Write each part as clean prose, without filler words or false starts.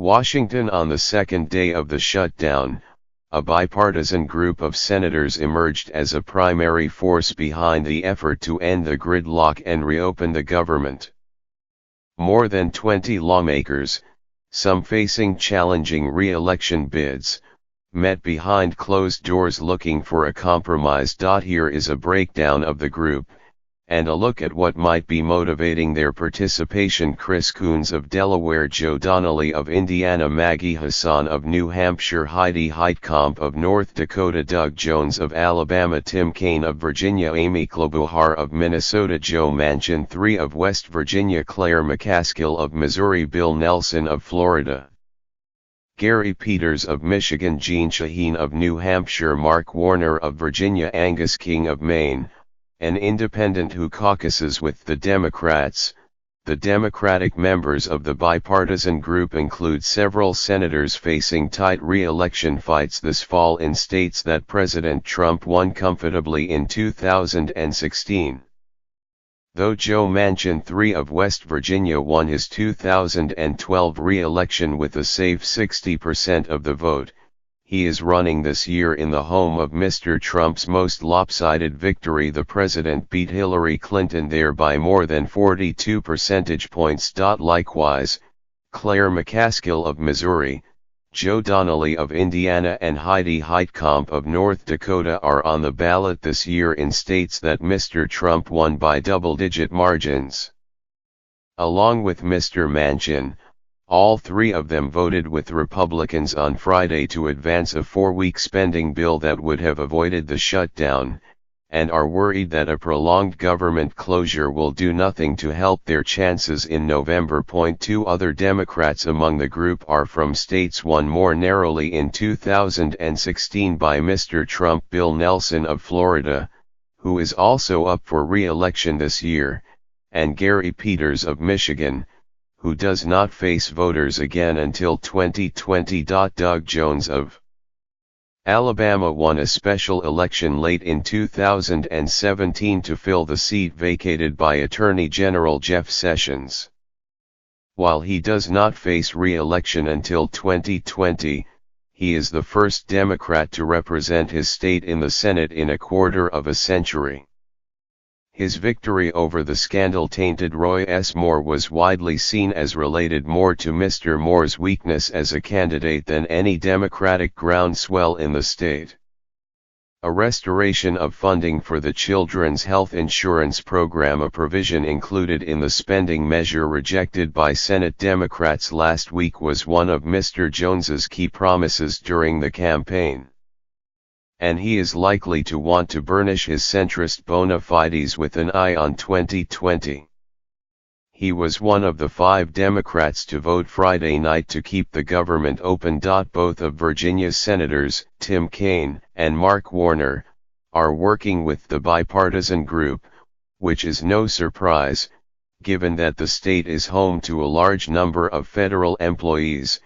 Washington. On the second day of the shutdown, a bipartisan group of senators emerged as a primary force behind the effort to end the gridlock and reopen the government. More than 20 lawmakers, some facing challenging re-election bids, met behind closed doors looking for a compromise. Here is a breakdown of the group, and a look at what might be motivating their participation. Chris Coons of Delaware, Joe Donnelly of Indiana, Maggie Hassan of New Hampshire, Heidi Heitkamp of North Dakota, Doug Jones of Alabama, Tim Kaine of Virginia, Amy Klobuchar of Minnesota, Joe Manchin III of West Virginia, Claire McCaskill of Missouri, Bill Nelson of Florida, Gary Peters of Michigan, Jeanne Shaheen of New Hampshire, Mark Warner of Virginia, Angus King of Maine, an independent who caucuses with the Democrats. The Democratic members of the bipartisan group include several senators facing tight re-election fights this fall in states that President Trump won comfortably in 2016. Though Joe Manchin III of West Virginia won his 2012 re-election with a safe 60% of the vote, he is running this year in the home of Mr. Trump's most lopsided victory. The president beat Hillary Clinton there by more than 42 percentage points. Likewise, Claire McCaskill of Missouri, Joe Donnelly of Indiana, and Heidi Heitkamp of North Dakota are on the ballot this year in states that Mr. Trump won by double-digit margins. Along with Mr. Manchin, all three of them voted with Republicans on Friday to advance a 4-week spending bill that would have avoided the shutdown, and are worried that a prolonged government closure will do nothing to help their chances in November. 2 other Democrats among the group are from states won more narrowly in 2016 by Mr. Trump: Bill Nelson of Florida, who is also up for re-election this year, and Gary Peters of Michigan, who does not face voters again until 2020. Doug Jones of Alabama won a special election late in 2017 to fill the seat vacated by Attorney General Jeff Sessions. While he does not face re-election until 2020, he is the first Democrat to represent his state in the Senate in a quarter of a century. His victory over the scandal-tainted Roy S. Moore was widely seen as related more to Mr. Moore's weakness as a candidate than any Democratic groundswell in the state. A restoration of funding for the Children's Health Insurance Program, a provision included in the spending measure rejected by Senate Democrats last week, was one of Mr. Jones's key promises during the campaign. And he is likely to want to burnish his centrist bona fides with an eye on 2020. He was one of the 5 Democrats to vote Friday night to keep the government open. Both of Virginia's senators, Tim Kaine and Mark Warner, are working with the bipartisan group, which is no surprise, given that the state is home to a large number of federal employees,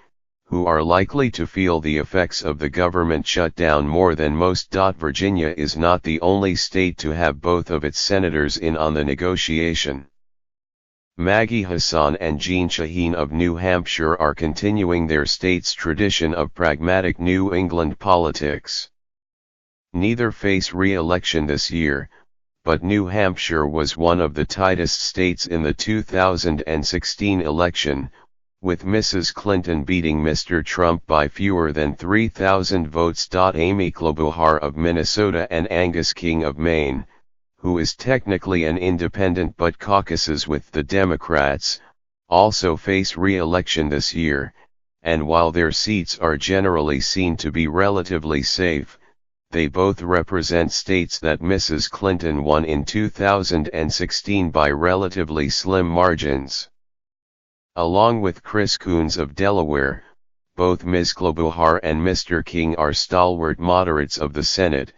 who are likely to feel the effects of the government shutdown more than most. Virginia is not the only state to have both of its senators in on the negotiation. Maggie Hassan and Jeanne Shaheen of New Hampshire are continuing their state's tradition of pragmatic New England politics. Neither face re-election this year, but New Hampshire was one of the tightest states in the 2016 election, with Mrs. Clinton beating Mr. Trump by fewer than 3,000 votes. Amy Klobuchar of Minnesota and Angus King of Maine, who is technically an independent but caucuses with the Democrats, also face re-election this year, and while their seats are generally seen to be relatively safe, they both represent states that Mrs. Clinton won in 2016 by relatively slim margins. Along with Chris Coons of Delaware, both Ms. Klobuchar and Mr. King are stalwart moderates of the Senate,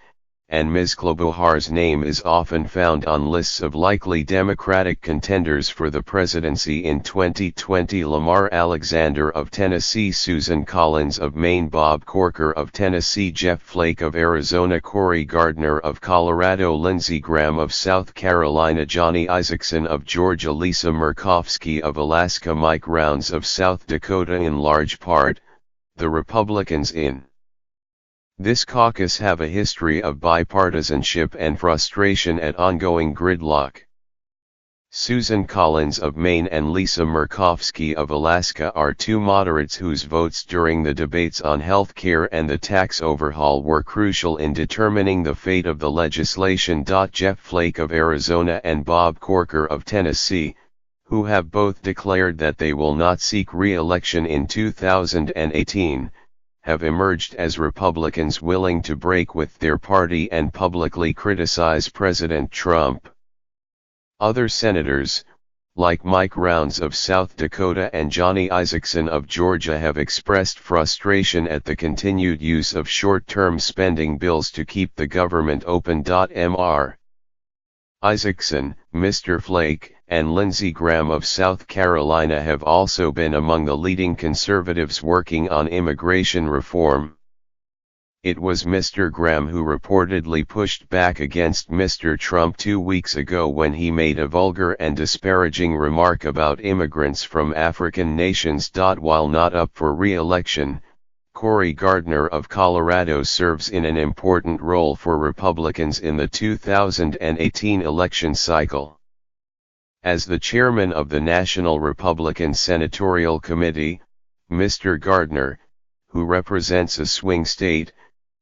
and Ms. Klobuchar's name is often found on lists of likely Democratic contenders for the presidency in 2020. Lamar Alexander of Tennessee, Susan Collins of Maine, Bob Corker of Tennessee, Jeff Flake of Arizona, Cory Gardner of Colorado, Lindsey Graham of South Carolina, Johnny Isakson of Georgia, Lisa Murkowski of Alaska, Mike Rounds of South Dakota. In large part, the Republicans in this caucus have a history of bipartisanship and frustration at ongoing gridlock. Susan Collins of Maine and Lisa Murkowski of Alaska are two moderates whose votes during the debates on health care and the tax overhaul were crucial in determining the fate of the legislation. Jeff Flake of Arizona and Bob Corker of Tennessee, who have both declared that they will not seek re-election in 2018, have emerged as Republicans willing to break with their party and publicly criticize President Trump. Other senators, like Mike Rounds of South Dakota and Johnny Isakson of Georgia, have expressed frustration at the continued use of short-term spending bills to keep the government open. Mr. Isakson, Mr. Flake, and Lindsey Graham of South Carolina have also been among the leading conservatives working on immigration reform. It was Mr. Graham who reportedly pushed back against Mr. Trump 2 weeks ago when he made a vulgar and disparaging remark about immigrants from African nations. While not up for re-election, Cory Gardner of Colorado serves in an important role for Republicans in the 2018 election cycle. As the chairman of the National Republican Senatorial Committee, Mr. Gardner, who represents a swing state,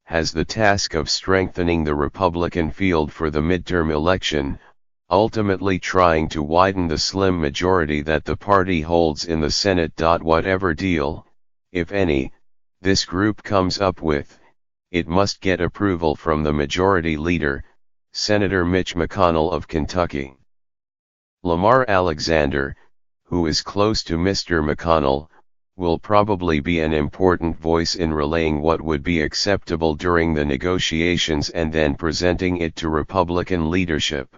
has the task of strengthening the Republican field for the midterm election, ultimately trying to widen the slim majority that the party holds in the Senate. Whatever deal, if any, this group comes up with, it must get approval from the majority leader, Senator Mitch McConnell of Kentucky. Lamar Alexander, who is close to Mr. McConnell, will probably be an important voice in relaying what would be acceptable during the negotiations and then presenting it to Republican leadership.